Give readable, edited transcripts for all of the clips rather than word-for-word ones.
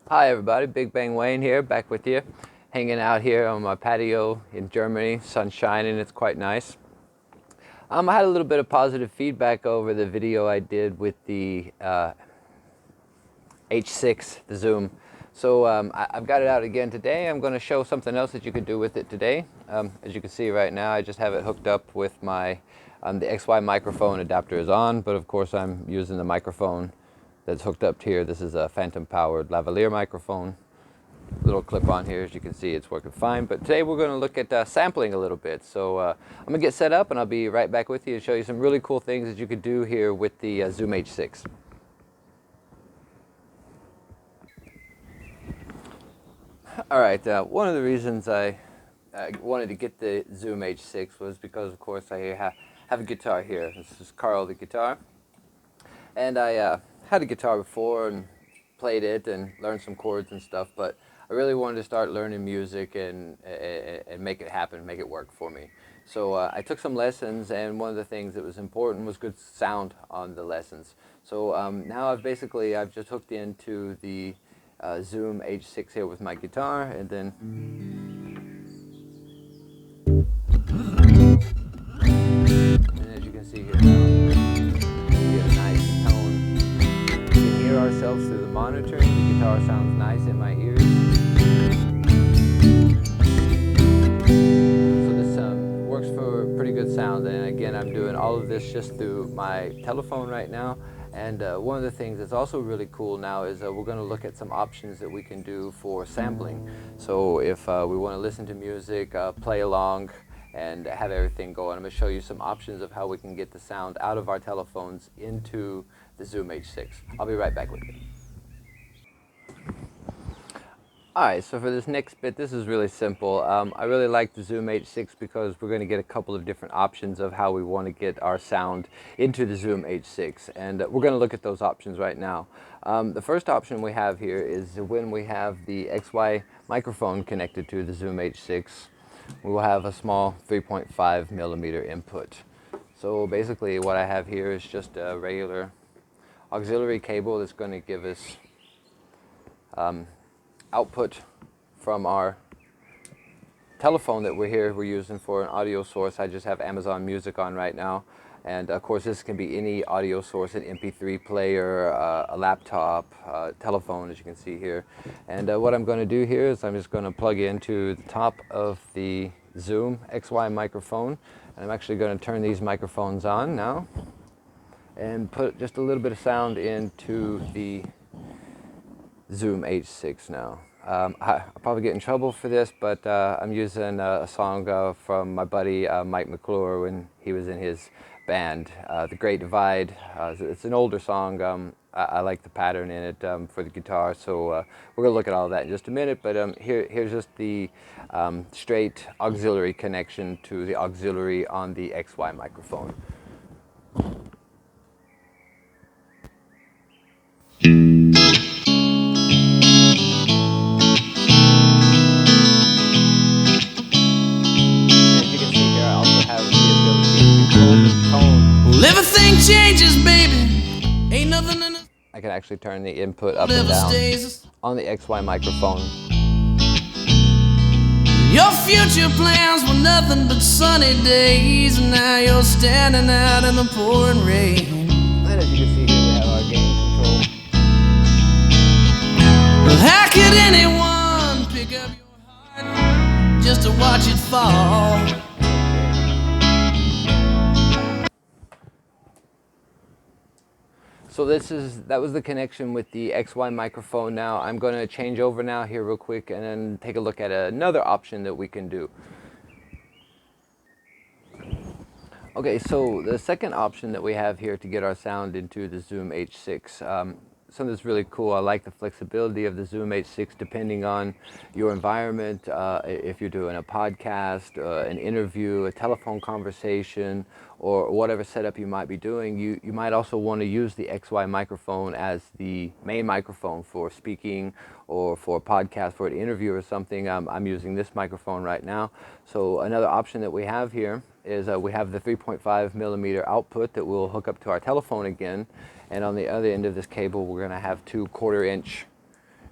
Hi everybody, Big Bang Wayne here, back with you. Hanging out here on my patio in Germany, sun shining, it's quite nice. I had a little bit of positive feedback over the video I did with the H6, the Zoom. So I've got it out again today. I'm going to show something else that you could do with it today. As you can see right now, I just have it hooked up with my, the XY microphone adapter is on, but of course I'm using the microphone that's hooked up here. This is a phantom powered lavalier microphone. Little clip on here, as you can see, it's working fine. But today we're going to look at sampling a little bit. So I'm going to get set up and I'll be right back with you to show you some really cool things that you could do here with the Zoom H6. All right, one of the reasons I wanted to get the Zoom H6 was because, of course, I have a guitar here. This is Karl, the guitar. And I had a guitar before and played it and learned some chords and stuff, but I really wanted to start learning music and make it happen, make it work for me. So I took some lessons, and one of the things that was important was good sound on the lessons. So now I've just hooked into the Zoom H6 here with my guitar, and then as you can see here now, we get a nice tone. We can hear ourselves through the monitor. The guitar sounds nice in my ears. So this works for pretty good sound. And again, I'm doing all of this just through my telephone right now. And one of the things that's also really cool now is we're going to look at some options that we can do for sampling. So if we want to listen to music, play along, and have everything going, I'm going to show you some options of how we can get the sound out of our telephones into the Zoom H6. I'll be right back with you. Alright, so for this next bit, this is really simple. I really like the Zoom H6 because we're going to get a couple of different options of how we want to get our sound into the Zoom H6, and we're going to look at those options right now. The first option we have here is when we have the XY microphone connected to the Zoom H6, we will have a small 3.5 millimeter input. So basically what I have here is just a regular auxiliary cable that's going to give us output from our telephone that we're using for an audio source. I just have Amazon Music on right now, and of course this can be any audio source, an MP3 player, a laptop, telephone, as you can see here. And what I'm going to do here is I'm just going to plug into the top of the Zoom XY microphone, and I'm actually going to turn these microphones on now and put just a little bit of sound into the Zoom H6 now. I'll probably get in trouble for this, but I'm using a song from my buddy Mike McClure when he was in his band, The Great Divide. It's an older song. I like the pattern in it for the guitar, so we're going to look at all that in just a minute, but here's just the straight auxiliary connection to the auxiliary on the XY microphone. Well, everything changes, baby. Ain't nothing in it. I can actually turn the input up and down on the XY microphone. Your future plans were nothing but sunny days, and now you're standing out in the pouring rain. And as you can see here, we have our gain control. Well, how could anyone pick up your heart just to watch it fall? So that was the connection with the XY microphone. Now I'm going to change over now here real quick and then take a look at another option that we can do. Okay, so the second option that we have here to get our sound into the Zoom H6, something that's really cool. I like the flexibility of the Zoom H6 depending on your environment. If you're doing a podcast, an interview, a telephone conversation, or whatever setup you might be doing, you might also want to use the XY microphone as the main microphone for speaking or for a podcast, for an interview or something. I'm using this microphone right now. So another option that we have here is we have the 3.5 millimeter output that we'll hook up to our telephone again, and on the other end of this cable we're going to have two 1/4 inch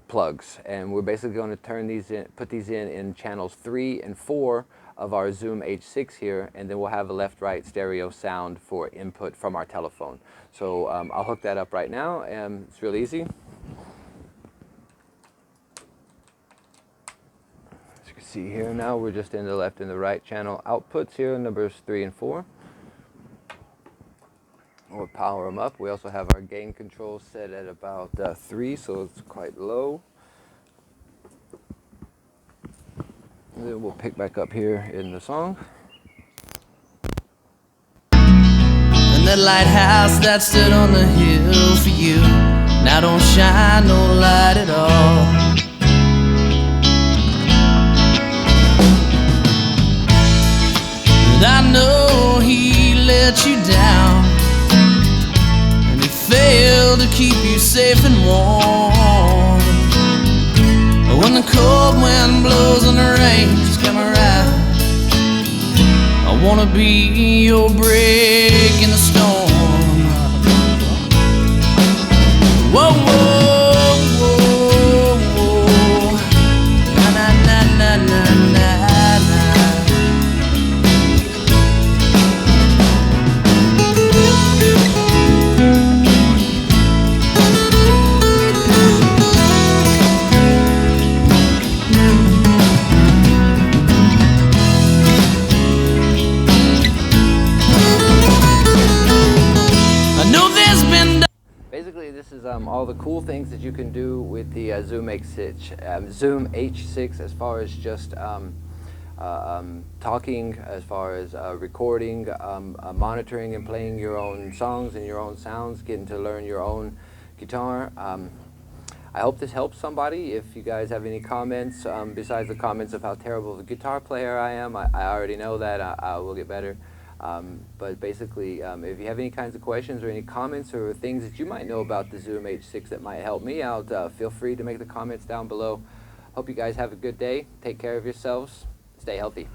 plugs, and we're basically going to turn these in, put these in channels 3 and 4 of our Zoom H6 here, and then we'll have a left-right stereo sound for input from our telephone. So I'll hook that up right now, and it's real easy. As you can see here now, we're just in the left and the right channel outputs here, numbers 3 and 4. We'll power them up. We also have our gain control set at about 3, so it's quite low. And then we'll pick back up here in the song. And that lighthouse that stood on the hill for you now don't shine no light at all. And I know he let you down, failed to keep you safe and warm. But when the cold wind blows and the rains come around, I wanna be your break in the storm. Whoa, whoa, whoa, whoa. Na, na, na, na, na, na, na. Basically, this is all the cool things that you can do with the Zoom H6 as far as just talking, as far as recording, monitoring and playing your own songs and your own sounds, getting to learn your own guitar. I hope this helps somebody. If you guys have any comments, besides the comments of how terrible of a guitar player I am, I already know that. I will get better. But basically, if you have any kinds of questions or any comments or things that you might know about the Zoom H6 that might help me out, feel free to make the comments down below. Hope you guys have a good day. Take care of yourselves. Stay healthy.